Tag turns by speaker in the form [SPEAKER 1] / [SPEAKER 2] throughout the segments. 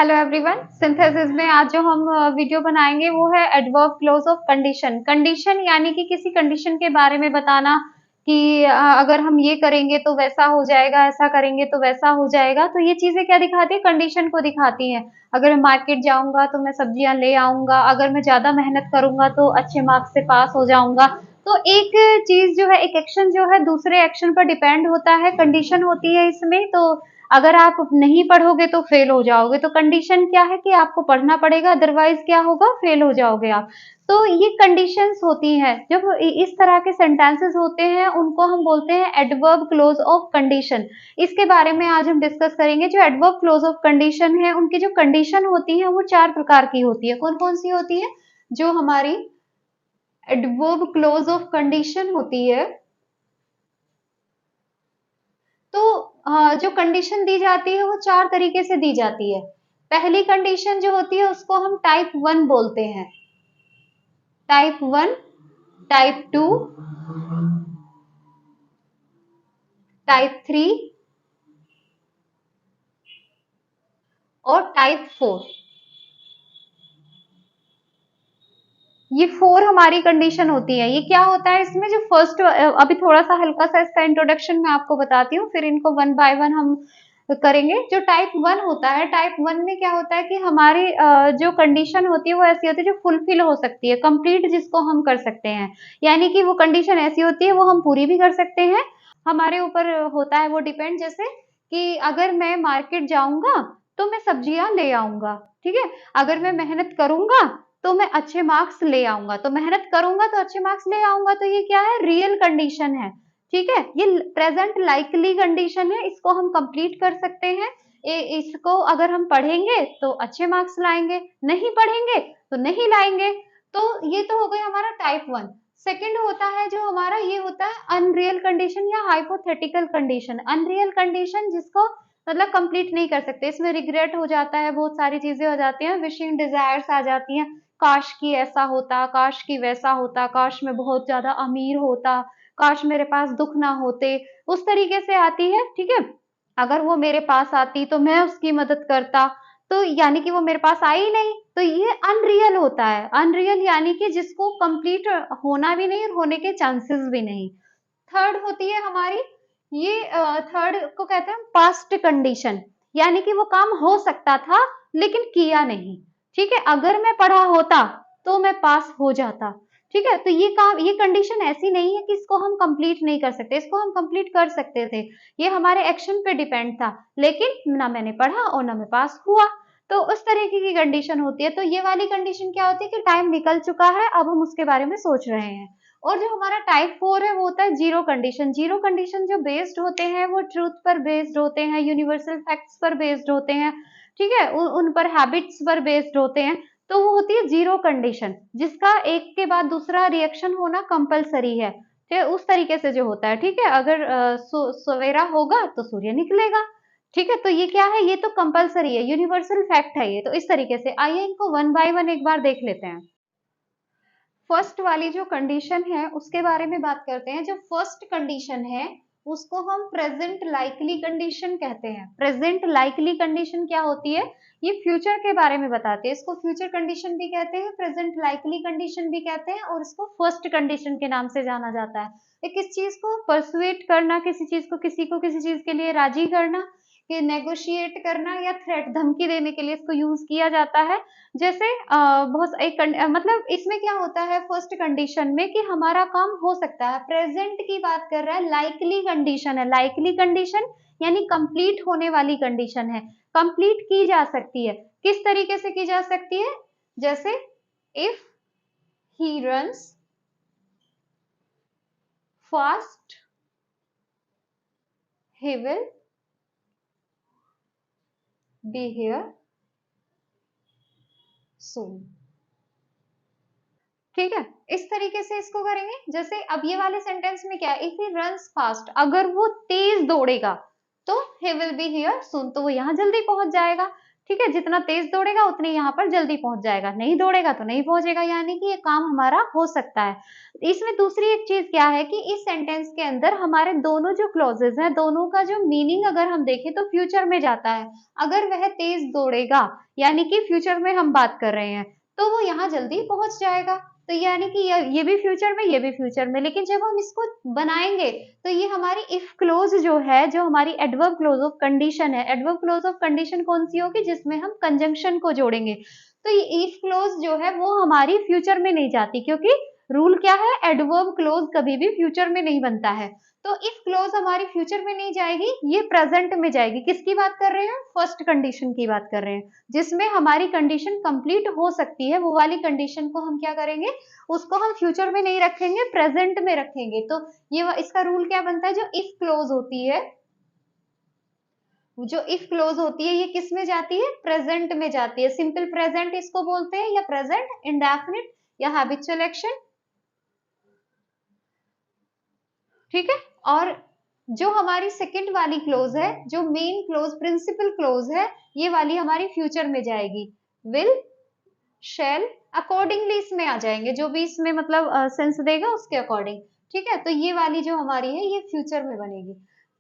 [SPEAKER 1] Hello everyone, synthesis में आज जो हम वीडियो बनाएंगे वो है adverb close of condition. Condition यानी कि किसी कंडीशन के बारे में बताना कि अगर हम ये करेंगे तो वैसा हो जाएगा, ऐसा करेंगे तो वैसा हो जाएगा। तो ये चीजें क्या दिखाती है? कंडीशन को दिखाती हैं। अगर मैं मार्केट जाऊंगा तो मैं सब्जियां ले आऊंगा, अगर मैं ज्यादा मेहनत करूंगा तो अच्छे मार्क्स से पास हो जाऊंगा। तो एक चीज जो है, एक एक्शन जो है दूसरे एक्शन पर डिपेंड होता है, कंडीशन होती है इसमें। तो अगर आप नहीं पढ़ोगे तो फेल हो जाओगे, तो कंडीशन क्या है कि आपको पढ़ना पड़ेगा, अदरवाइज क्या होगा, फेल हो जाओगे आप। तो ये कंडीशंस होती हैं। जब इस तरह के सेंटेंसेस होते हैं उनको हम बोलते हैं एडवर्ब क्लोज ऑफ कंडीशन। इसके बारे में आज हम डिस्कस करेंगे। जो एडवर्ब क्लोज ऑफ कंडीशन है उनकी जो कंडीशन होती है वो 4 प्रकार की होती है। कौन कौन सी होती है? जो हमारी एडवर्ब क्लोज ऑफ कंडीशन होती है, तो जो कंडीशन दी जाती है वो 4 तरीके से दी जाती है। पहली कंडीशन जो होती है उसको हम टाइप 1 बोलते हैं। टाइप 1, टाइप 2, टाइप 3 और टाइप 4। ये 4 हमारी कंडीशन होती है। ये क्या होता है इसमें? जो फर्स्ट, अभी थोड़ा सा हल्का सा इसका इंट्रोडक्शन मैं आपको बताती हूँ, फिर इनको वन बाय वन हम करेंगे। जो टाइप 1 होता है, टाइप 1 में क्या होता है कि हमारी जो कंडीशन होती है वो ऐसी होती है जो फुलफिल हो सकती है, कंप्लीट जिसको हम कर सकते हैं। यानी कि वो कंडीशन ऐसी होती है वो हम पूरी भी कर सकते हैं, हमारे ऊपर होता है वो डिपेंड। जैसे कि अगर मैं मार्केट जाऊंगा तो मैं सब्जियां ले आऊंगा, ठीक है। अगर मैं मेहनत करूंगा तो मैं अच्छे मार्क्स ले आऊंगा, तो मेहनत करूंगा तो अच्छे मार्क्स ले आऊंगा। तो ये क्या है? रियल कंडीशन है, ठीक है। ये प्रेजेंट लाइकली कंडीशन है, इसको हम कंप्लीट कर सकते हैं। इसको अगर हम पढ़ेंगे तो अच्छे मार्क्स लाएंगे, नहीं पढ़ेंगे तो नहीं लाएंगे। तो ये तो हो गया हमारा टाइप 1। सेकंड होता है जो हमारा, ये होता है अनरियल कंडीशन या हाइपोथेटिकल कंडीशन। अनरियल कंडीशन जिसको मतलब कंप्लीट नहीं कर सकते, इसमें रिग्रेट हो जाता है, बहुत सारी चीजें हो जाती हैं, विशिंग डिजायर्स आ जाती हैं। काश की ऐसा होता, काश की वैसा होता, काश मैं बहुत ज्यादा अमीर होता, काश मेरे पास दुख ना होते, उस तरीके से आती है, ठीक है। अगर वो मेरे पास आती तो मैं उसकी मदद करता, तो यानी कि वो मेरे पास आई नहीं, तो ये अनरियल होता है। अनरियल यानी कि जिसको कंप्लीट होना भी नहीं और होने के चांसेस भी नहीं। थर्ड होती है हमारी, ये थर्ड को कहते हैं पास्ट कंडीशन। यानी कि वो काम हो सकता था लेकिन किया नहीं, ठीक है। अगर मैं पढ़ा होता तो मैं पास हो जाता, ठीक है। तो ये काम, ये कंडीशन ऐसी नहीं है कि इसको हम कंप्लीट नहीं कर सकते, इसको हम कंप्लीट कर सकते थे। ये हमारे एक्शन पे डिपेंड था, लेकिन ना मैंने पढ़ा और ना मैं पास हुआ। तो उस तरीके की कंडीशन होती है। तो ये वाली कंडीशन क्या होती है कि टाइम निकल चुका है, अब हम उसके बारे में सोच रहे हैं। और जो हमारा टाइप 4 है वो होता है जीरो कंडीशन। जीरो कंडीशन जो बेस्ड होते हैं वो ट्रूथ पर बेस्ड होते हैं, यूनिवर्सल फैक्ट्स पर बेस्ड होते हैं, ठीक है। उन पर हैबिट्स पर बेस्ड होते हैं। तो वो होती है जीरो कंडीशन, जिसका एक के बाद दूसरा रिएक्शन होना कंपलसरी है, ठीक है। उस तरीके से जो होता है, ठीक है। अगर सवेरा होगा तो सूर्य निकलेगा, ठीक है। तो ये क्या है? ये तो कंपलसरी है, यूनिवर्सल फैक्ट है ये। तो इस तरीके से आइए इनको वन बाय वन एक बार देख लेते हैं। फर्स्ट वाली जो कंडीशन है उसके बारे में बात करते हैं। जो फर्स्ट कंडीशन है उसको हम प्रेजेंट लाइकली कंडीशन कहते हैं। प्रेजेंट लाइकली कंडीशन क्या होती है? ये फ्यूचर के बारे में बताते हैं। इसको फ्यूचर कंडीशन भी कहते हैं, प्रेजेंट लाइकली कंडीशन भी कहते हैं, और इसको फर्स्ट कंडीशन के नाम से जाना जाता है। ये किस चीज को परसुएट करना, किसी चीज को, किसी को किसी चीज के लिए राजी करना, कि नेगोशिएट करना या थ्रेट, धमकी देने के लिए इसको यूज किया जाता है। जैसे बहुत एक मतलब इसमें क्या होता है फर्स्ट कंडीशन में कि हमारा काम हो सकता है, प्रेजेंट की बात कर रहा है, लाइकली कंडीशन है। लाइकली कंडीशन यानी कंप्लीट होने वाली कंडीशन है, कंप्लीट की जा सकती है। किस तरीके से की जा सकती है? जैसे if he runs fast he will be here soon, ठीक है। इस तरीके से इसको करेंगे। जैसे अब ये वाले सेंटेंस में क्या है? इफ ही रन्स फास्ट, अगर वो तेज दौड़ेगा तो ही विल बी हियर सून, तो वो यहाँ जल्दी पहुंच जाएगा, ठीक है, जितना तेज दौड़ेगा उतनी यहाँ पर जल्दी पहुंच जाएगा, नहीं दौड़ेगा तो नहीं पहुंचेगा, यानी कि ये काम हमारा हो सकता है। इसमें दूसरी एक चीज क्या है कि इस सेंटेंस के अंदर हमारे दोनों जो क्लॉजेज हैं, दोनों का जो मीनिंग अगर हम देखें तो फ्यूचर में जाता है। अगर वह तेज दौड़ेगा यानी कि फ्यूचर में हम बात कर रहे हैं, तो वो यहाँ जल्दी पहुंच जाएगा। तो यानी कि ये भी फ्यूचर में, ये भी फ्यूचर में। लेकिन जब हम इसको बनाएंगे तो ये हमारी इफ क्लोज जो है, जो हमारी एडवर्ब क्लोज ऑफ कंडीशन है, एडवर्ब क्लोज ऑफ कंडीशन कौन सी होगी, जिसमें हम कंजंक्शन को जोड़ेंगे। तो ये इफ क्लोज जो है वो हमारी फ्यूचर में नहीं जाती, क्योंकि रूल क्या है, एडवर्ब क्लोज कभी भी फ्यूचर में नहीं बनता है। तो इफ क्लोज हमारी फ्यूचर में नहीं जाएगी, ये प्रेजेंट में जाएगी। किसकी बात कर रहे हैं, फर्स्ट कंडीशन की बात कर रहे हैं, जिसमें हमारी कंडीशन कंप्लीट हो सकती है। वो वाली कंडीशन को हम क्या करेंगे, उसको हम फ्यूचर में नहीं रखेंगे, प्रेजेंट में रखेंगे। तो ये इसका रूल क्या बनता है, जो इफ क्लोज होती है, जो इफ क्लोज होती है, ये किस में जाती है, प्रेजेंट में जाती है। सिंपल प्रेजेंट इसको बोलते हैं, या प्रेजेंट इंडेफिनिट, या हैबिचुअल एक्शन। ठीक है। और जो हमारी सेकंड वाली क्लोज है, जो मेन क्लोज प्रिंसिपल क्लोज है, ये वाली हमारी फ्यूचर में जाएगी। विल, शैल, अकॉर्डिंगली इसमें आ जाएंगे, जो भी इसमें मतलब सेंस देगा उसके अकॉर्डिंग। ठीक है, तो ये वाली जो हमारी है ये फ्यूचर में बनेगी।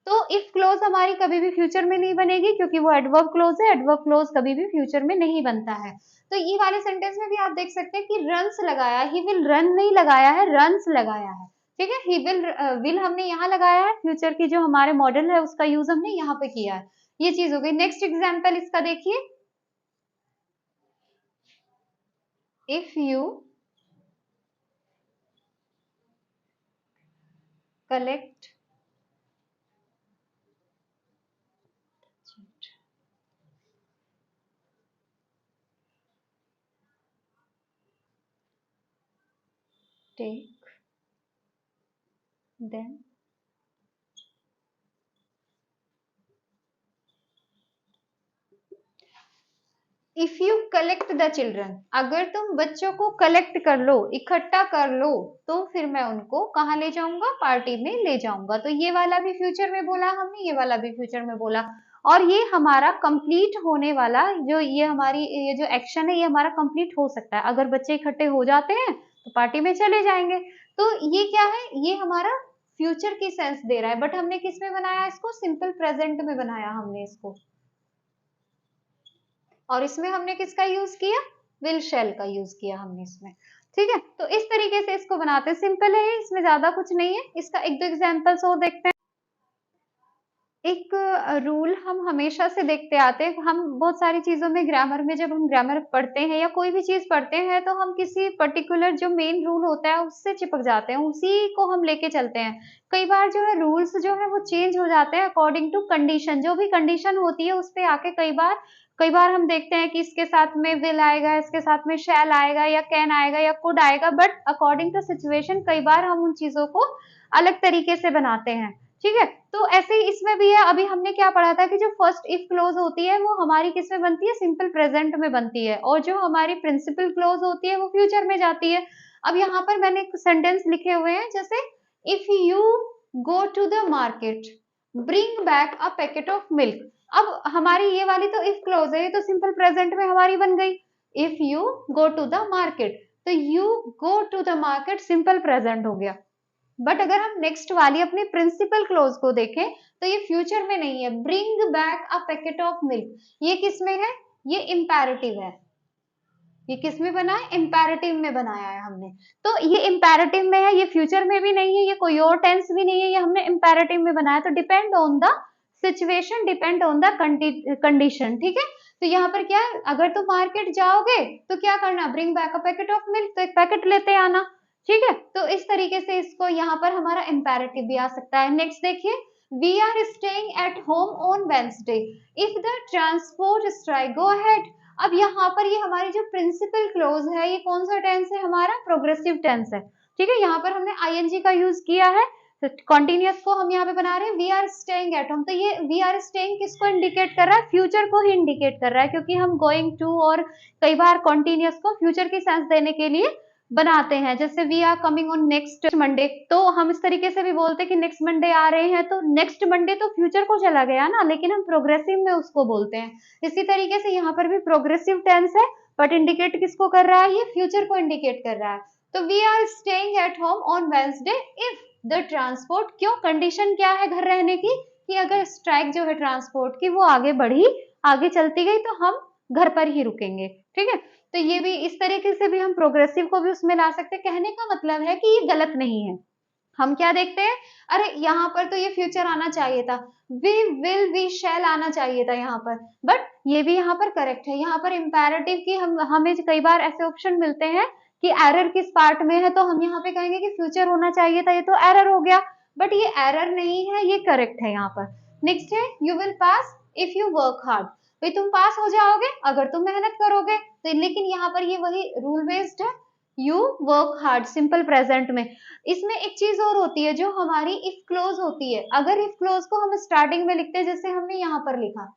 [SPEAKER 1] तो इफ क्लोज हमारी कभी भी फ्यूचर में नहीं बनेगी, क्योंकि वो एडवर्ब क्लोज है, एडवर्ब क्लोज कभी भी फ्यूचर में नहीं बनता है। तो ये वाले सेंटेंस में भी आप देख सकते हैं कि रन्स लगाया, ही विल रन नहीं लगाया है, रन्स लगाया है। ठीक है, ही विल हमने यहाँ लगाया है, फ्यूचर की जो हमारे मॉडल है उसका यूज हमने यहाँ पे किया है। ये चीज हो गई। नेक्स्ट एग्जाम्पल इसका देखिए, if you collect take them if you collect the children, अगर तुम बच्चों को कलेक्ट कर लो, इकट्ठा कर लो, तो फिर मैं उनको कहाँ ले जाऊंगा, पार्टी में ले जाऊंगा। तो ये वाला भी फ्यूचर में बोला हमने, ये वाला भी फ्यूचर में बोला। और ये हमारा कंप्लीट होने वाला, जो ये हमारी ये जो एक्शन है, ये हमारा कंप्लीट हो सकता है। अगर बच्चे इकट्ठे हो जाते हैं तो पार्टी में चले जाएंगे। तो ये क्या है, ये हमारा फ्यूचर की सेंस दे रहा है, बट हमने किस में बनाया इसको, सिंपल प्रेजेंट में बनाया हमने इसको। और इसमें हमने किसका यूज किया, विल शैल का यूज किया हमने इसमें। ठीक है, तो इस तरीके से इसको बनाते हैं। सिंपल है, इसमें ज्यादा कुछ नहीं है। इसका एक दो एग्जांपल्स और देखते हैं। एक रूल हम हमेशा से देखते आते हैं, हम बहुत सारी चीजों में ग्रामर में, जब हम ग्रामर पढ़ते हैं या कोई भी चीज पढ़ते हैं, तो हम किसी पर्टिकुलर जो मेन रूल होता है उससे चिपक जाते हैं, उसी को हम लेके चलते हैं। कई बार जो है रूल्स जो है वो चेंज हो जाते हैं अकॉर्डिंग टू कंडीशन। जो भी कंडीशन होती है उस पर आके कई बार हम देखते हैं कि इसके साथ में विल आएगा, इसके साथ में शैल आएगा, या कैन आएगा, या कुड आएगा, बट अकॉर्डिंग टू सिचुएशन कई बार हम उन चीजों को अलग तरीके से बनाते हैं। ठीक है, तो ऐसे ही इसमें भी है। अभी हमने क्या पढ़ा था कि जो फर्स्ट इफ क्लोज होती है वो हमारी किस में बनती है, सिंपल प्रेजेंट में बनती है, और जो हमारी प्रिंसिपल क्लोज होती है वो फ्यूचर में जाती है। अब यहाँ पर मैंने एक सेंटेंस लिखे हुए हैं, जैसे if you go to the market bring back a packet of milk. अब हमारी ये वाली तो इफ क्लोज है, ये तो सिंपल प्रेजेंट में हमारी बन गई। If you go to the market, तो you go to the market simple present हो गया। बट अगर हम नेक्स्ट वाली अपनी प्रिंसिपल क्लोज को देखें तो ये फ्यूचर में नहीं है, bring back a packet of milk, ये किस में है, ये इंपैरेटिव है। ये किस में बना है, इंपैरेटिव में बनाया है हमने। तो ये इंपैरेटिव में है, ये फ्यूचर में भी नहीं है, ये कोई और टेंस भी नहीं है, ये हमने इंपैरेटिव में बनाया। तो depend on the situation, depend on the condition. ठीक है, तो यहाँ पर क्या है, अगर तुम मार्केट जाओगे तो क्या करना, bring back a packet of milk, तो एक पैकेट लेते आना। ठीक है, तो इस तरीके से इसको यहाँ पर हमारा इंपैरेटिव भी आ सकता है। नेक्स्ट देखिए, we are staying at home on Wednesday if the transport strike go ahead. अब यहाँ पर ये हमारी जो प्रिंसिपल क्लोज है, ये कौन सा टेंस है, हमारा प्रोग्रेसिव टेंस है। ठीक है, यहाँ पर हमने आईएनजी का यूज किया है, तो कॉन्टिन्यूअस को हम यहाँ पे बना रहे हैं, we are staying at home. तो ये वी आर स्टेइंग किसको इंडिकेट कर रहा है, फ्यूचर को ही इंडिकेट कर रहा है, क्योंकि हम गोइंग टू और कई बार कॉन्टिन्यूअस को फ्यूचर की सेंस देने के लिए बनाते हैं, जैसे we are coming on next Monday, तो हम इस तरीके से भी बोलते हैं कि नेक्स्ट मंडे आ रहे हैं, तो नेक्स्ट मंडे तो फ्यूचर को चला गया ना, लेकिन हम प्रोग्रेसिव में उसको बोलते हैं। इसी तरीके से यहाँ पर भी प्रोग्रेसिव टेंस है, बट इंडिकेट किसको कर रहा है, ये फ्यूचर को इंडिकेट कर रहा है। तो we are staying at home on Wednesday if the transport, क्यों, कंडीशन क्या है घर रहने की, कि अगर स्ट्राइक जो है ट्रांसपोर्ट की वो आगे बढ़ी, आगे चलती गई, तो हम घर पर ही रुकेंगे। ठीक है, तो ये भी इस तरीके से भी हम प्रोग्रेसिव को भी उसमें ला सकते हैं। कहने का मतलब है कि ये गलत नहीं है। हम क्या देखते हैं, अरे यहाँ पर तो ये फ्यूचर आना चाहिए था, वी विल वी शैल आना चाहिए था यहाँ पर, बट ये भी यहाँ पर करेक्ट है। यहाँ पर इम्पेरेटिव की हमें कई बार ऐसे ऑप्शन मिलते हैं कि एरर किस पार्ट में है, तो हम यहाँ पे कहेंगे कि फ्यूचर होना चाहिए था, ये तो एरर हो गया, बट ये एरर नहीं है, ये करेक्ट है यहाँ पर। नेक्स्ट है you will pass if you work hard, भाई तुम पास हो जाओगे अगर तुम मेहनत करोगे, तो लेकिन यहाँ पर ये वही रूल बेस्ड है, you work hard simple present में। इसमें एक चीज और होती है जो हमारी इफ क्लोज होती है, अगर इफ क्लोज को हम स्टार्टिंग में लिखते हैं जैसे हमने यहाँ पर लिखा,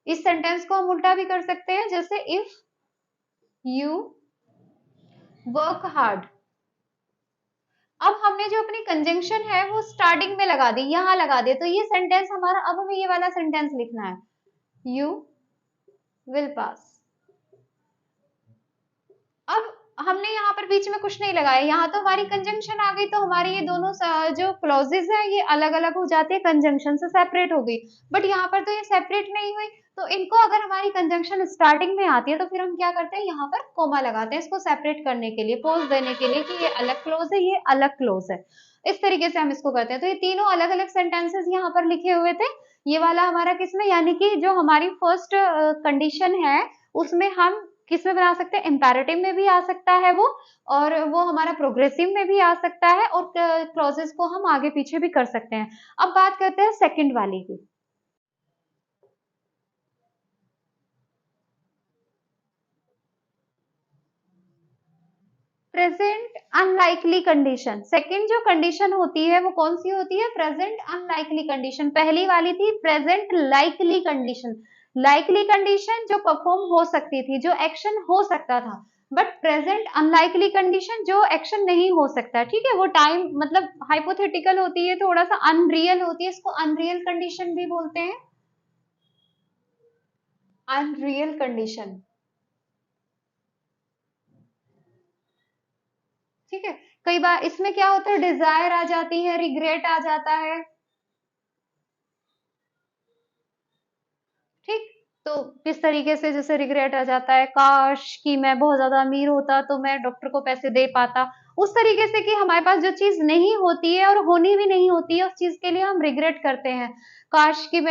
[SPEAKER 1] इस सेंटेंस को हम उल्टा भी कर सकते हैं, जैसे इफ यू वर्क हार्ड। अब हमने जो अपनी कंजंक्शन है वो स्टार्टिंग में लगा दी, यहां लगा दिया, तो ये सेंटेंस हमारा, अब हमें ये वाला सेंटेंस लिखना है, यू विल पास। अब हमने यहाँ पर बीच में कुछ नहीं लगाया, यहाँ तो हमारी कंजंक्शन आ गई, तो हमारी ये दोनों जो क्लॉजेज हैं ये अलग अलग हो जाती है, कंजंक्शन से सेपरेट हो गई, बट यहाँ पर तो ये सेपरेट नहीं हुई। तो इनको अगर हमारी कंजंक्शन स्टार्टिंग में आती है तो फिर हम क्या करते हैं, यहाँ पर कोमा लगाते हैं इसको सेपरेट करने के लिए, पोज देने के लिए कि ये अलग क्लोज है, ये अलग क्लोज है। इस तरीके से हम इसको करते हैं। तो ये तीनों अलग अलग सेंटेंसेस यहाँ पर लिखे हुए थे, ये वाला हमारा किसमें, यानी कि जो हमारी फर्स्ट कंडीशन है उसमें हम किसमें बना सकते हैं, इंपेरेटिव में भी आ सकता है वो, और वो हमारा प्रोग्रेसिव में भी आ सकता है, और क्लॉजेस को हम आगे पीछे भी कर सकते हैं। अब बात करते हैं सेकंड वाली की। प्रेजेंट अनलाइकली कंडीशन, सेकंड जो कंडीशन होती है वो कौन सी होती है, प्रेजेंट अनलाइकली कंडीशन। पहली वाली थी present likely condition, likely condition जो परफॉर्म हो सकती थी, जो एक्शन हो सकता था, बट प्रेजेंट अनलाइकली कंडीशन जो एक्शन नहीं हो सकता। ठीक है, वो टाइम मतलब हाइपोथेटिकल होती है, थोड़ा सा अनरियल होती है, इसको अनरियल कंडीशन भी बोलते हैं, अनरियल कंडीशन। ठीक है, कई बार इसमें क्या होता है, डिजायर आ जाती है, रिग्रेट आ जाता है। ठीक, तो किस तरीके से, जैसे रिग्रेट आ जाता है, काश कि मैं बहुत ज्यादा अमीर होता तो मैं डॉक्टर को पैसे दे पाता, उस तरीके से कि हमारे पास जो चीज नहीं होती है और होनी भी नहीं होती है, उस चीज के लिए हम रिग्रेट करते हैं। काश कि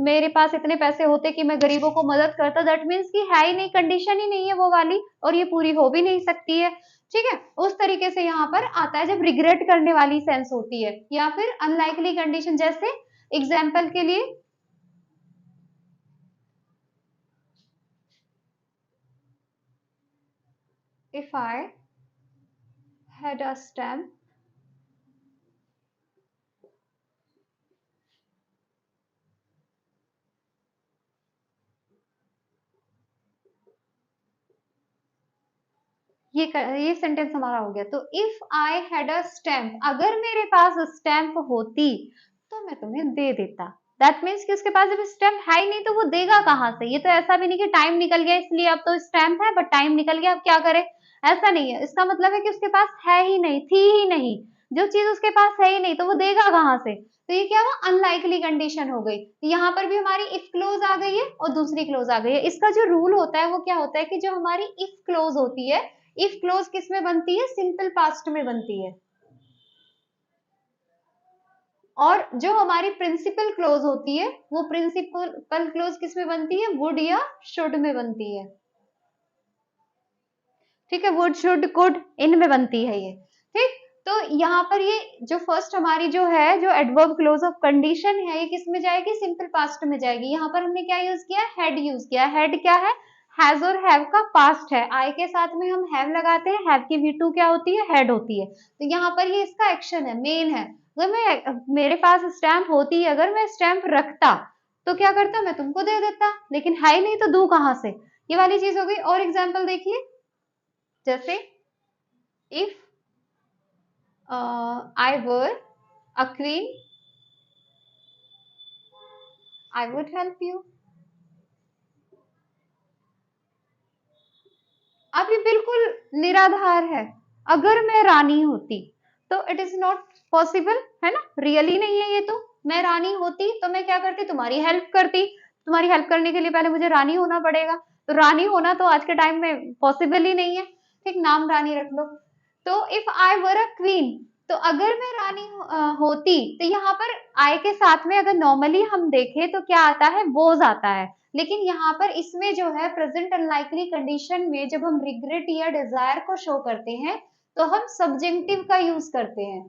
[SPEAKER 1] मेरे पास इतने पैसे होते कि मैं गरीबों को मदद करता, दैट मीन्स कि है ही नहीं, कंडीशन ही नहीं है वो वाली, और ये पूरी हो भी नहीं सकती है। ठीक है, उस तरीके से यहाँ पर आता है जब रिग्रेट करने वाली सेंस होती है, या फिर अनलाइकली कंडीशन। जैसे एग्जाम्पल के लिए, if I had a stamp, ये सेंटेंस हमारा हो गया। तो if I had a stamp, अगर मेरे पास स्टैम्प होती तो मैं तुम्हें दे देता। दैट मीन्स कि उसके पास जब स्टैम्प है ही नहीं तो वो देगा कहाँ से। ये तो ऐसा भी नहीं कि टाइम निकल गया इसलिए अब तो स्टैम्प है, बट टाइम निकल गया अब क्या करे, ऐसा नहीं है। इसका मतलब है कि उसके पास है ही नहीं, थी ही नहीं, जो चीज उसके पास है ही नहीं तो वो देगा कहाँ से। तो ये क्या हुआ, अनलाइकली कंडीशन हो गई। यहाँ पर भी हमारी इफ क्लोज आ गई है और दूसरी क्लोज आ गई है। इसका जो रूल होता है वो क्या होता है कि जो हमारी इफ क्लोज होती है, इफ क्लोज किस में बनती है, सिंपल पास्ट में बनती है, और जो हमारी प्रिंसिपल क्लोज होती है वो प्रिंसिपल क्लोज किस में बनती है, वुड या शुड में बनती है। ठीक है, वुड शुड कुड इन में बनती है ये। ठीक, तो यहाँ पर ये जो फर्स्ट हमारी जो है, जो एडवर्ब क्लोज ऑफ कंडीशन है, ये किस में जाएगी, सिंपल पास्ट में जाएगी। यहाँ पर हमने क्या यूज किया, हेड यूज किया। हेड क्या है, हैज और हैव का पास्ट है, आई के साथ में हम हैव लगाते हैं, हैव की V2 क्या होती है, हेड होती है। तो यहाँ पर ये इसका एक्शन है, मेन है। अगर मेरे पास स्टैंप होती, अगर मैं स्टैंप रखता तो क्या करता, मैं तुमको दे देता, लेकिन है ही नहीं तो दूं कहां से, ये वाली चीज हो गई। और एग्जाम्पल देखिए, जैसे if I were a queen I would help you. अब ये बिल्कुल निराधार है। अगर मैं रानी होती तो इट इज नॉट पॉसिबल, है ना, रियली नहीं है ये तो। मैं रानी होती तो मैं क्या करती, तुम्हारी हेल्प करती। तुम्हारी हेल्प करने के लिए पहले मुझे रानी होना पड़ेगा, तो रानी होना तो आज के टाइम में पॉसिबल ही नहीं है। ठीक, नाम रानी रख लो। तो if I were a queen, तो अगर मैं रानी होती, तो यहाँ पर आई के साथ में अगर नॉर्मली हम देखें तो क्या आता है, वोज आता है। लेकिन यहाँ पर इसमें जो है प्रेजेंट अनलाइकली कंडीशन में जब हम रिग्रेट या डिजायर को शो करते हैं तो हम सब्जेक्टिव का यूज करते हैं।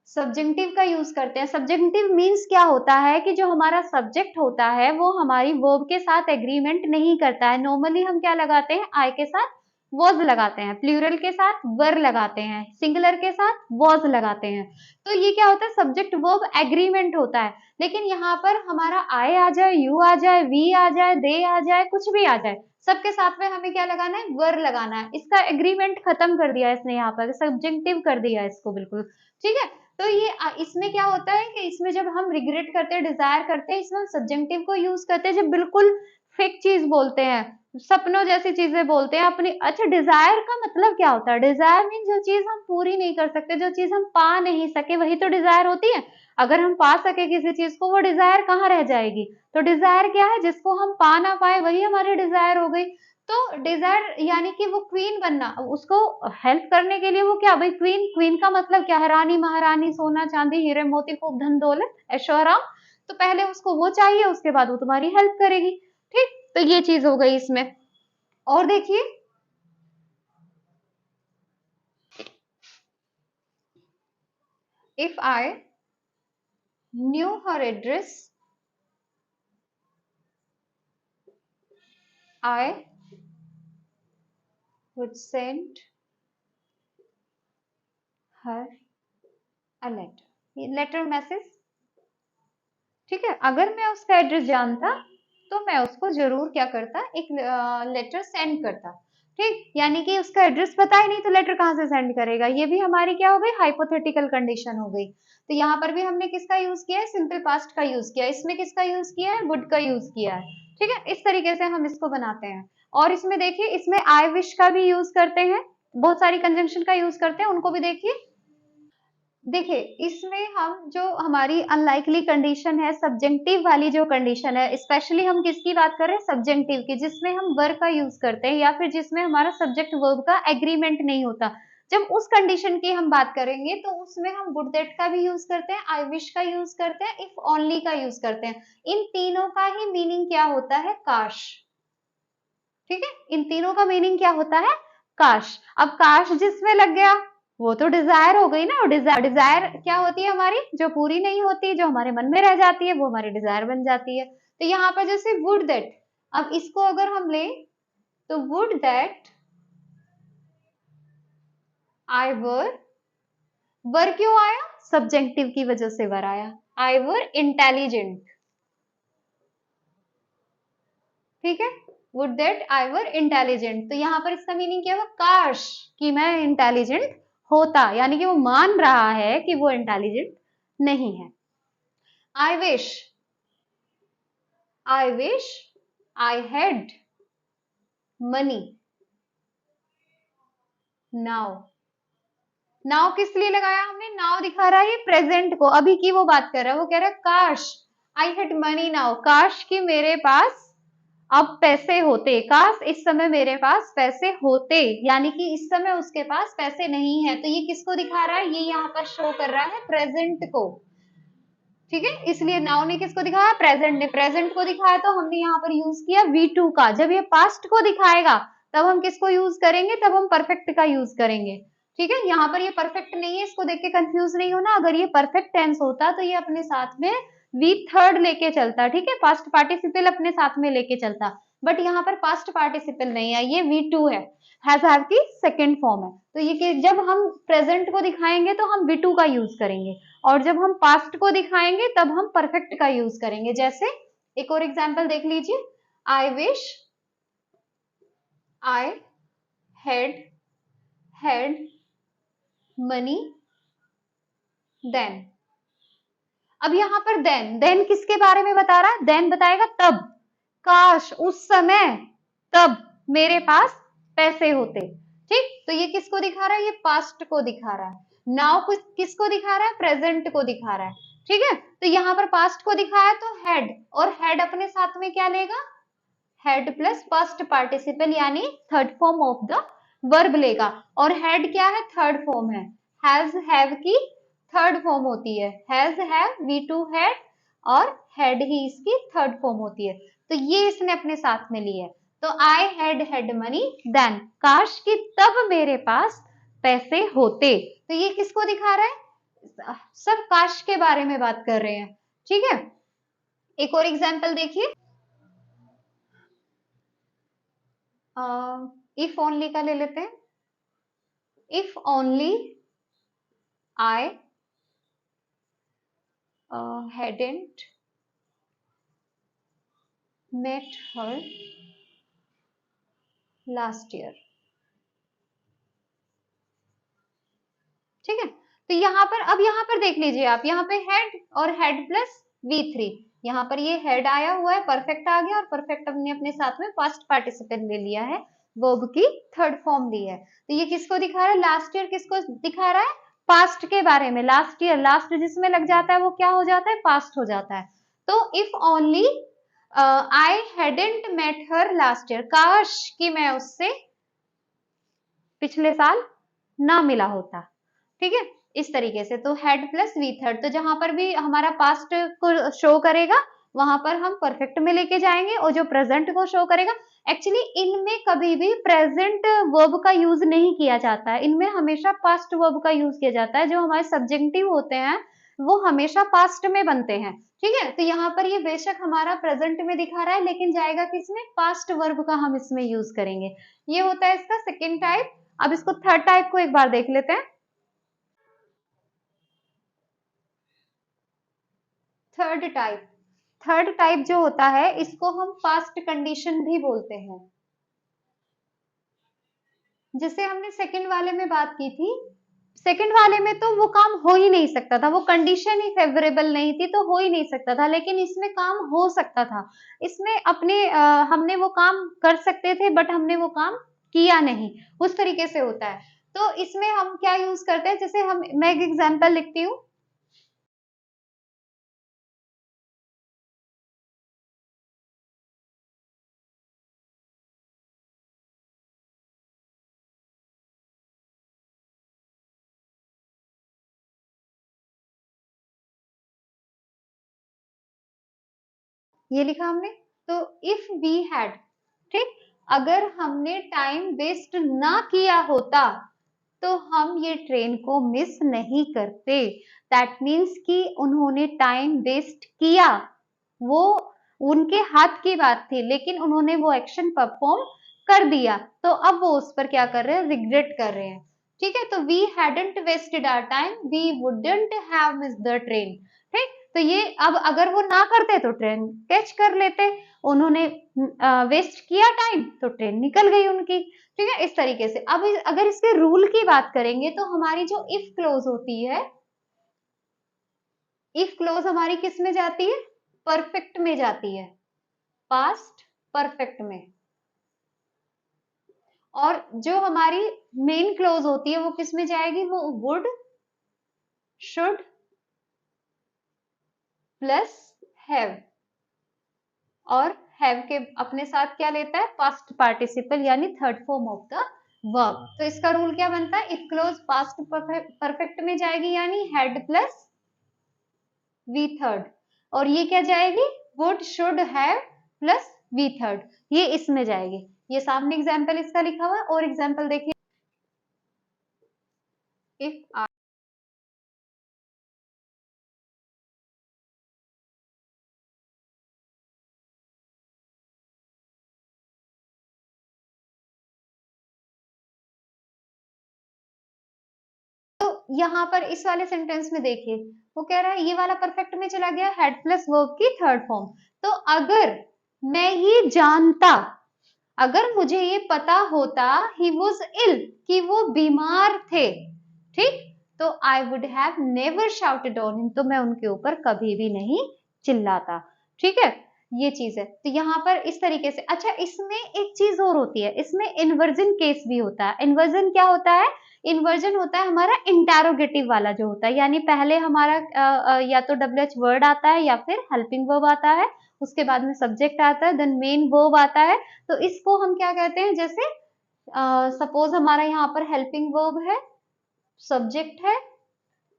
[SPEAKER 1] सब्जेक्टिव का यूज करते हैं। सब्जेक्टिव मीन्स क्या होता है कि जो हमारा सब्जेक्ट होता है वो हमारी वर्ब के साथ एग्रीमेंट नहीं करता है। नॉर्मली हम क्या लगाते हैं, आई के साथ वॉज लगाते हैं, प्लूरल के साथ वर लगाते हैं, सिंगुलर के साथ वॉज लगाते हैं। तो ये क्या होता है, सब्जेक्ट वर्ब एग्रीमेंट होता है। लेकिन यहाँ पर हमारा आई आ जाए, यू आ जाए, वी आ जाए, दे आ जाए, कुछ भी आ जाए, सबके साथ में हमें क्या लगाना है, वर लगाना है। इसका एग्रीमेंट खत्म कर दिया इसने, यहाँ पर सब्जेक्टिव कर दिया इसको बिल्कुल। ठीक है, तो ये इसमें क्या होता है कि इसमें जब हम रिग्रेट करते हैं, डिजायर करते हैं, इसमें हम सब्जेक्टिव को यूज करते हैं जब बिल्कुल फेक चीज बोलते हैं, सपनों जैसी चीजें बोलते हैं अपनी। अच्छा, डिजायर का मतलब क्या होता है, डिजायर मीन जो चीज हम पूरी नहीं कर सकते, जो चीज हम पा नहीं सके, वही तो डिजायर होती है। अगर हम पा सके किसी चीज को, वो डिजायर कहाँ रह जाएगी। तो डिजायर क्या है, जिसको हम पा ना पाए वही हमारी डिजायर हो गई। तो डिजायर यानी कि वो क्वीन बनना, उसको हेल्प करने के लिए वो क्या भाई, क्वीन। क्वीन का मतलब क्या है, रानी, महारानी, सोना चांदी हीरे मोती खूब धन दौलत ऐशो आराम। तो पहले उसको वो चाहिए, उसके बाद वो तुम्हारी हेल्प करेगी। ठीक, तो ये चीज हो गई इसमें। और देखिए, if I knew her address I would send her a letter. Letter message, ठीक है। अगर मैं उसका एड्रेस जानता तो मैं उसको जरूर क्या करता, एक लेटर सेंड करता। ठीक, यानी कि उसका एड्रेस पता ही नहीं तो लेटर कहाँ से सेंड करेगा। ये भी हमारी क्या हो गई, हाइपोथेटिकल कंडीशन हो गई। तो यहाँ पर भी हमने किसका यूज किया है, सिंपल पास्ट का यूज किया है। इसमें किसका यूज किया है, वुड का यूज किया है। ठीक है, इस तरीके से हम इसको बनाते हैं। और इसमें देखिए, इसमें आई विश का भी यूज करते हैं, बहुत सारी कंजंक्शन का यूज करते हैं, उनको भी देखिए। देखिए, इसमें हम जो हमारी अनलाइकली कंडीशन है, सब्जेक्टिव वाली जो कंडीशन है, स्पेशली हम किसकी बात कर रहे हैं, सब्जेक्टिव की, जिसमें हम वर्ब का यूज करते हैं या फिर जिसमें हमारा सब्जेक्ट वर्ब का एग्रीमेंट नहीं होता। जब उस कंडीशन की हम बात करेंगे तो उसमें हम वुड दैट का भी यूज करते हैं, आई विश का यूज करते हैं, इफ ओनली का यूज करते हैं। इन तीनों का ही मीनिंग क्या होता है, काश। ठीक है, इन तीनों का मीनिंग क्या होता है, काश। अब काश जिसमें लग गया वो तो डिजायर हो गई ना। और डिजायर क्या होती है हमारी, जो पूरी नहीं होती, जो हमारे मन में रह जाती है, वो हमारी डिजायर बन जाती है। तो यहाँ पर जैसे वुड दैट, अब इसको अगर हम ले तो वुड दैट आई वर क्यों आया, सब्जेक्टिव की वजह से वर आया। आई वर इंटेलिजेंट, ठीक है, would that I were intelligent. तो यहाँ पर इसका मीनिंग क्या हुआ, काश कि मैं इंटेलिजेंट होता, यानी कि वो मान रहा है कि वो इंटेलिजेंट नहीं है। आई wish, I wish I had money now. Now किस लिए लगाया हमने, नाउ दिखा रहा है ये प्रेजेंट को, अभी की वो बात कर रहा है। वो कह रहा है काश आई हैड मनी नाउ, काश कि मेरे पास अब पैसे होते, काश इस समय मेरे पास पैसे होते, यानी कि इस समय उसके पास पैसे नहीं है। तो ये किसको दिखा रहा है, ये यहाँ पर शो कर रहा है प्रेजेंट को। ठीक है, इसलिए नाउ ने किसको दिखाया, प्रेजेंट ने। प्रेजेंट को दिखाया तो हमने यहाँ पर यूज किया V2 का। जब ये पास्ट को दिखाएगा तब हम किसको यूज करेंगे, तब हम परफेक्ट का यूज करेंगे। ठीक है, यहाँ पर ये परफेक्ट नहीं है, इसको देख के कंफ्यूज नहीं होना। अगर ये परफेक्ट टेंस होता तो ये अपने साथ में V3 लेके चलता। ठीक है, पास्ट पार्टिसिपल अपने साथ में लेके चलता। बट यहाँ पर पास्ट पार्टिसिपल नहीं है, ये V2 है, हैज हैव की सेकेंड फॉर्म है। तो ये कि जब हम प्रेजेंट को दिखाएंगे तो हम V2 का यूज करेंगे, और जब हम पास्ट को दिखाएंगे तब हम परफेक्ट का यूज करेंगे। जैसे एक और एग्जांपल देख लीजिए, I wish I had had money then. अब यहाँ पर देन किसके बारे में बता रहा है? देन बताएगा तब, काश उस समय, तब मेरे पास पैसे होते। ठीक, तो ये किसको दिखा रहा है? ये पास्ट को दिखा रहा है। नाउ किसको दिखा रहा है? प्रेजेंट को दिखा रहा है। ठीक है, तो यहाँ पर पास्ट को दिखाया तो हैड, और हैड अपने साथ में क्या लेगा? हैड प्लस पास्ट पार्टिसिपल यानी third form of the verb लेगा। और हैड क्या है? थर्ड फॉर्म है। हैज हैव की थर्ड फॉर्म होती है। Has have V two had, और हैड ही इसकी थर्ड फॉर्म होती है। तो ये इसने अपने साथ में ली है। तो आई हैड मनी देन, काश कि तब मेरे पास पैसे होते। तो ये किसको दिखा रहा है? सब काश के बारे में बात कर रहे हैं। ठीक है, एक और एग्जाम्पल देखिए, इफ ओनली का ले लेते हैं। If only I hadn't met her last year। ठीक है, तो यहाँ पर, अब यहाँ पर देख लीजिए आप, यहाँ पे हेड और हेड प्लस V3, यहाँ पर ये हेड आया हुआ है, परफेक्ट आ गया, और परफेक्ट हमने अपने साथ में पास्ट पार्टिसिपल ले लिया है, वर्ब की थर्ड फॉर्म ली है। तो ये किसको दिखा रहा है? लास्ट ईयर किसको दिखा रहा है? पास्ट के बारे में। लास्ट ईयर, लास्ट जिसमें लग जाता है वो क्या हो जाता है? पास्ट हो जाता है। तो if only I hadn't met her last year, काश कि मैं उससे पिछले साल ना मिला होता। ठीक है, इस तरीके से। तो हेड प्लस वी थर्ड, तो जहां पर भी हमारा पास्ट को शो करेगा वहां पर हम परफेक्ट में लेके जाएंगे, और जो प्रेजेंट को शो करेगा, एक्चुअली इनमें कभी भी प्रेजेंट वर्ब का यूज नहीं किया जाता है, इनमें हमेशा पास्ट वर्ब का यूज किया जाता है। जो हमारे सब्जेक्टिव होते हैं वो हमेशा पास्ट में बनते हैं। ठीक है, तो यहाँ पर ये बेशक हमारा प्रेजेंट में दिखा रहा है, लेकिन जाएगा किसमें? पास्ट वर्ब का हम इसमें यूज करेंगे। ये होता है इसका सेकेंड टाइप। अब इसको थर्ड टाइप को एक बार देख लेते हैं। थर्ड टाइप जो होता है इसको हम पास्ट कंडीशन भी बोलते हैं। जिसे हमने सेकंड वाले में बात की थी, सेकंड वाले में तो वो काम हो ही नहीं सकता था, वो कंडीशन ही फेवरेबल नहीं थी, तो हो ही नहीं सकता था। लेकिन इसमें काम हो सकता था, इसमें अपने हमने वो काम कर सकते थे, बट हमने वो काम किया नहीं, उस तरीके से होता है। तो इसमें हम क्या यूज करते हैं? जैसे मैं एक एग्जाम्पल लिखती हूँ। ये लिखा हमने, तो इफ वी हैड, ठीक, अगर हमने टाइम वेस्ट ना किया होता तो हम ये ट्रेन को मिस नहीं करते। दैट मीन्स कि उन्होंने टाइम वेस्ट किया, वो उनके हाथ की बात थी, लेकिन उन्होंने वो एक्शन परफॉर्म कर दिया, तो अब वो उस पर क्या कर रहे हैं? रिग्रेट कर रहे हैं। ठीक है, तो we hadn't wasted our time, we wouldn't have miss the train. ठीक, तो ये अब अगर वो ना करते तो ट्रेन कैच कर लेते, उन्होंने वेस्ट किया टाइम तो ट्रेन निकल गई उनकी। ठीक है, इस तरीके से। अब अगर इसके रूल की बात करेंगे तो हमारी जो इफ क्लोज होती है, इफ क्लोज हमारी किस में जाती है? परफेक्ट में जाती है, पास्ट परफेक्ट में। और जो हमारी मेन क्लोज होती है वो किस में जाएगी? वो वुड, शुड प्लस हैव, और हैव के अपने साथ क्या लेता है? पास्ट पार्टिसिपल यानी third form of the verb. तो इसका रूल क्या बनता है? इफ क्लोज पास्ट परफेक्ट में जाएगी यानी हैड प्लस वी थर्ड, और ये क्या जाएगी? Would should have plus V third, ये इसमें जाएगी। ये सामने एग्जाम्पल इसका लिखा हुआ है, और एग्जाम्पल देखिए, इफ यहाँ पर इस वाले सेंटेंस में देखिए, वो कह रहा है ये वाला परफेक्ट में चला गया, हेड प्लस वर्ब की थर्ड फॉर्म। तो अगर मैं ये जानता अगर मुझे ये पता होता ही वॉज इल, कि वो बीमार थे, ठीक, तो आई would have never shouted on him, तो मैं उनके ऊपर कभी भी नहीं चिल्लाता। ठीक है, ये चीज है। तो यहाँ पर इस तरीके से। अच्छा, इसमें एक चीज और होती है, इसमें इन्वर्जन केस भी होता है। इन्वर्जन क्या होता है? इन्वर्जन होता है हमारा इंटेरोगेटिव वाला जो होता है, यानी पहले हमारा या तो WH वर्ड आता है या फिर हेल्पिंग वर्ब आता है, उसके बाद में सब्जेक्ट आता है, देन मेन वर्ब आता है। तो इसको हम क्या कहते हैं, जैसे सपोज हमारा यहाँ पर हेल्पिंग वर्ब है, सब्जेक्ट है,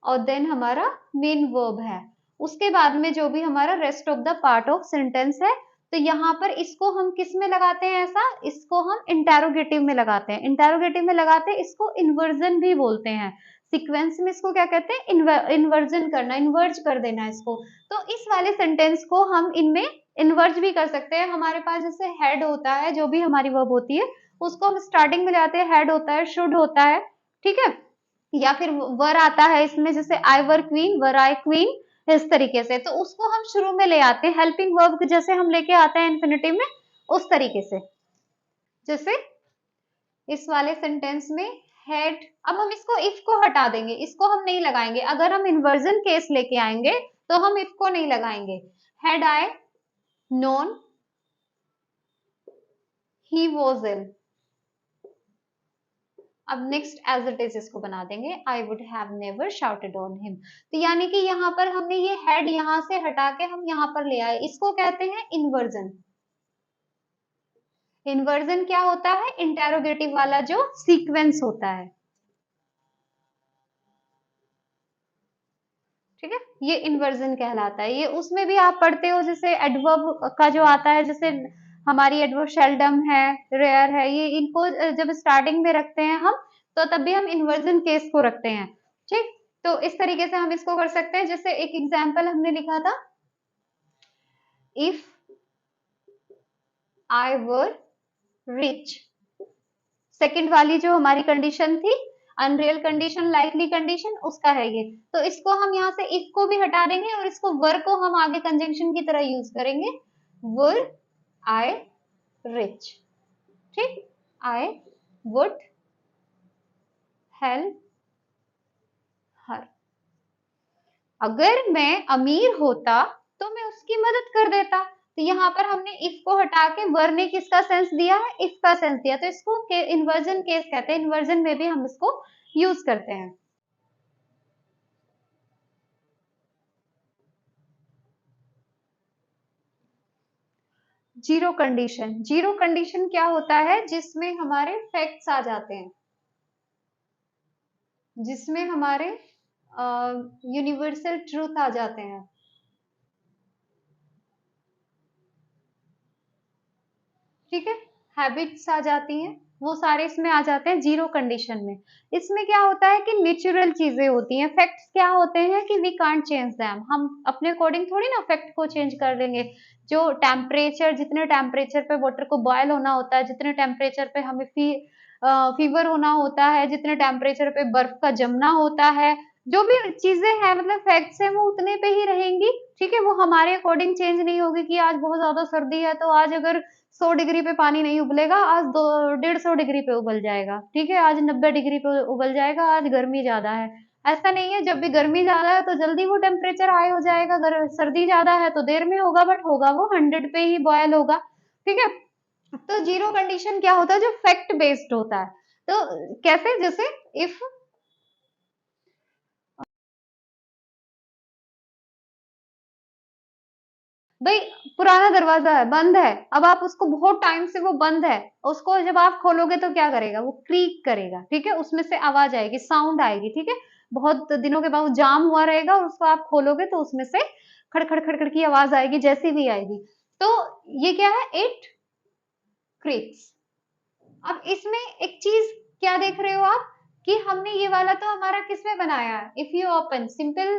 [SPEAKER 1] और देन हमारा मेन वर्ब है, उसके बाद में जो भी हमारा rest of the part of sentence है, तो यहाँ पर इसको हम किस में लगाते हैं ऐसा? इसको हम इंटेरोगेटिव में लगाते हैं। इंटेरोगेटिव में लगाते हैं, इसको इन्वर्जन भी बोलते हैं। सीक्वेंस में इसको क्या कहते हैं? इन्वर्जन करना, इन्वर्ज कर देना इसको। तो इस वाले सेंटेंस को हम इनमें इन्वर्ज भी कर सकते हैं। हमारे पास जैसे हेड होता है, जो भी हमारी वर्ब होती है उसको हम स्टार्टिंग में लाते हैं, हेड होता है, शुड होता है, ठीक है, या फिर वर आता है इसमें, जैसे आई वर क्वीन, वर आई क्वीन, इस तरीके से। तो उसको हम शुरू में ले आते हैं, हेल्पिंग वर्ब जैसे हम लेके आते हैं इन्फिनिटिव में, उस तरीके से। जैसे इस वाले सेंटेंस में हेड, अब हम इसको इफ को हटा देंगे, इसको हम नहीं लगाएंगे। अगर हम इन्वर्जन केस लेके आएंगे तो हम इफ को नहीं लगाएंगे। Had I known he was ill, अब नेक्स्ट एज इट इज इसको बना देंगे, I would have never shouted on him. तो यानी कि यहाँ पर हमने ये हेड यहाँ से हटा के हम यहाँ पर ले आए, इसको कहते हैं इन्वर्जन। इन्वर्जन क्या होता है? इंटेरोगेटिव वाला जो सीक्वेंस होता है, ठीक है, ये इन्वर्जन कहलाता है। ये उसमें भी आप पढ़ते हो, जैसे एडवर्ब का जो आता है, जैसे हमारी एडवर्ब शेल्डम है, रेयर है, ये इनको जब स्टार्टिंग में रखते हैं हम, तो तब भी हम इन्वर्जन केस को रखते हैं। ठीक, तो इस तरीके से हम इसको कर सकते हैं। जैसे एक एग्जाम्पल हमने लिखा था, if I were rich, second वाली जो हमारी कंडीशन थी, अनरियल कंडीशन, लाइकली कंडीशन, उसका है ये। तो इसको हम यहाँ से इफ को भी हटा देंगे और इसको वर को हम आगे कंजंक्शन की तरह यूज करेंगे, वर आई रिच, ठीक, आई वुड हेल्प हर। अगर मैं अमीर होता तो मैं उसकी मदद कर देता। तो यहाँ पर हमने इफ को हटा के वर ने किसका सेंस दिया है? इफ का सेंस दिया। तो इसको इन्वर्जन केस कहते हैं। इन्वर्जन में भी हम इसको यूज करते हैं। जीरो कंडीशन, जीरो कंडीशन क्या होता है? जिसमें हमारे फैक्ट्स आ जाते हैं, जिसमें हमारे यूनिवर्सल ट्रूथ आ जाते हैं। ठीक है, हैबिट्स आ जाती हैं, वो सारे इसमें आ जाते हैं जीरो कंडीशन में। इसमें क्या होता है कि नेचुरल चीजें होती हैं। फैक्ट्स क्या होते हैं कि वी कांट चेंज देम, हम अपने अकॉर्डिंग थोड़ी ना फैक्ट को चेंज कर देंगे। जो टेम्परेचर, जितने टेम्परेचर पे वाटर को बॉयल होना होता है, जितने टेम्परेचर पे हमें फीवर होना होता है, जितने टेम्परेचर पे बर्फ का जमना होता है, जो भी चीजें हैं, मतलब फैक्ट्स हैं, वो उतने पे ही रहेंगी। ठीक है, वो हमारे अकॉर्डिंग चेंज नहीं होगी कि आज बहुत ज्यादा सर्दी है तो आज अगर 100 डिग्री पे पानी नहीं उबलेगा, आज 150 डिग्री पे उबल जाएगा। ठीक है, आज 90 डिग्री पे उबल जाएगा, आज गर्मी ज्यादा है। ऐसा नहीं है, जब भी गर्मी ज्यादा है तो जल्दी वो टेम्परेचर हाई हो जाएगा, अगर सर्दी ज्यादा है तो देर में होगा, बट होगा वो 100 पे ही बॉयल होगा। ठीक है, तो जीरो कंडीशन क्या होता है? जो फैक्ट बेस्ड होता है। तो कैसे? जैसे इफ भाई पुराना दरवाजा है, बंद है, अब आप उसको बहुत टाइम से, वो बंद है, उसको जब आप खोलोगे तो क्या करेगा? वो क्रीक करेगा। ठीक है, उसमें से आवाज आएगी, साउंड आएगी। ठीक है, बहुत दिनों के बाद वो जाम हुआ रहेगा और उसको आप खोलोगे तो उसमें से खड़खड़ खड़खड़ की आवाज आएगी, जैसी भी आएगी। तो ये क्या है? It creeks. अब इसमें एक चीज क्या देख रहे हो आप, कि हमने ये वाला तो हमारा किस में बनाया है? If you open, simple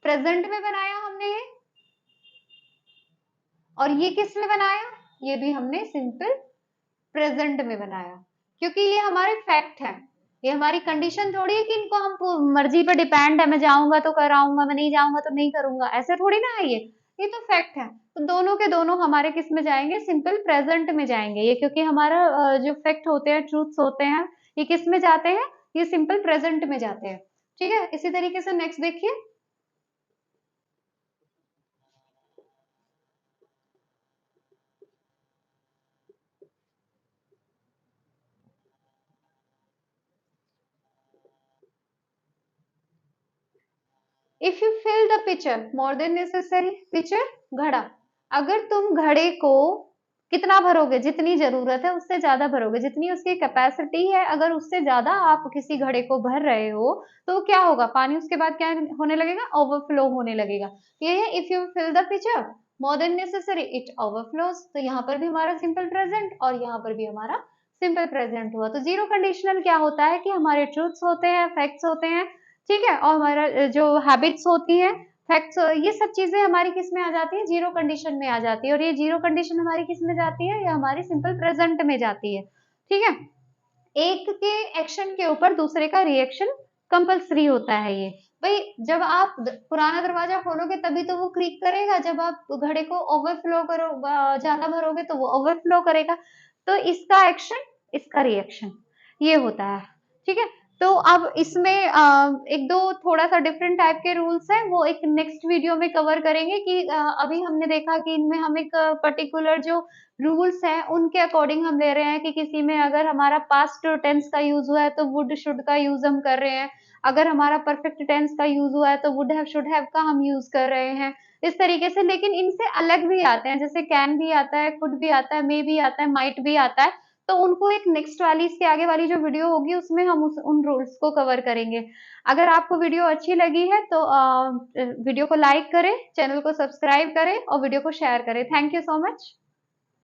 [SPEAKER 1] present में बनाया हमने ये, और ये किस में बनाया? ये भी हमने सिंपल प्रेजेंट में बनाया, क्योंकि ये हमारे फैक्ट है। ये हमारी कंडीशन थोड़ी है कि इनको हम मर्जी पे डिपेंड है, मैं जाऊंगा तो कराऊंगा, मैं नहीं जाऊंगा तो नहीं करूंगा, ऐसे थोड़ी ना है ये। ये तो फैक्ट है। तो दोनों के दोनों हमारे किस में जाएंगे, सिंपल प्रेजेंट में जाएंगे ये, क्योंकि हमारा जो फैक्ट होते हैं, ट्रूथ्स होते हैं, ये किस में जाते हैं, ये सिंपल प्रेजेंट में जाते हैं। ठीक है, इसी तरीके से नेक्स्ट देखिए। If you fill the pitcher more than necessary, pitcher घड़ा, अगर तुम घड़े को कितना भरोगे, जितनी जरूरत है उससे ज्यादा भरोगे, जितनी उसकी कैपेसिटी है, अगर उससे ज्यादा आप किसी घड़े को भर रहे हो तो क्या होगा, पानी उसके बाद क्या होने लगेगा, ओवरफ्लो होने लगेगा। ये है if you fill the pitcher more than necessary it overflows. तो यहाँ पर भी हमारा सिंपल प्रेजेंट और यहाँ पर भी हमारा सिंपल प्रेजेंट हुआ। तो जीरो कंडीशनल क्या होता है कि हमारे ट्रूथ्स होते हैं, फैक्ट्स होते हैं, ठीक है, और हमारा जो हैबिट्स होती है, फैक्ट्स, ये सब चीजें हमारी किस में आ जाती है, जीरो कंडीशन में आ जाती है। और ये जीरो कंडीशन हमारी किस में जाती है, ये हमारी सिंपल प्रेजेंट में जाती है। ठीक है, एक के एक्शन के ऊपर दूसरे का रिएक्शन कंपलसरी होता है ये। भाई जब आप पुराना दरवाजा खोलोगे तभी तो वो क्रीक करेगा, जब आप घड़े को ओवरफ्लो करो, ज्यादा भरोगे तो वो ओवरफ्लो करेगा। तो इसका एक्शन, इसका रिएक्शन, ये होता है। ठीक है, तो अब इसमें एक दो थोड़ा सा डिफरेंट टाइप के रूल्स हैं, वो एक नेक्स्ट वीडियो में कवर करेंगे कि अभी हमने देखा कि इनमें हम एक पर्टिकुलर जो रूल्स हैं उनके अकॉर्डिंग हम ले रहे हैं कि किसी में अगर हमारा पास्ट टेंस का यूज हुआ है तो वुड शुड का यूज हम कर रहे हैं, अगर हमारा परफेक्ट टेंस का यूज हुआ है तो वुड हैव शुड हैव का हम यूज कर रहे हैं, इस तरीके से। लेकिन इनसे अलग भी आते हैं, जैसे कैन भी आता है, कुड भी आता है, मे भी आता है, माइट भी आता है। तो उनको एक नेक्स्ट वाली, इसके आगे वाली जो वीडियो होगी उसमें हम उन रूल्स को कवर करेंगे। अगर आपको वीडियो अच्छी लगी है तो वीडियो को लाइक करें, चैनल को सब्सक्राइब करें और वीडियो को शेयर करें। Thank you so much.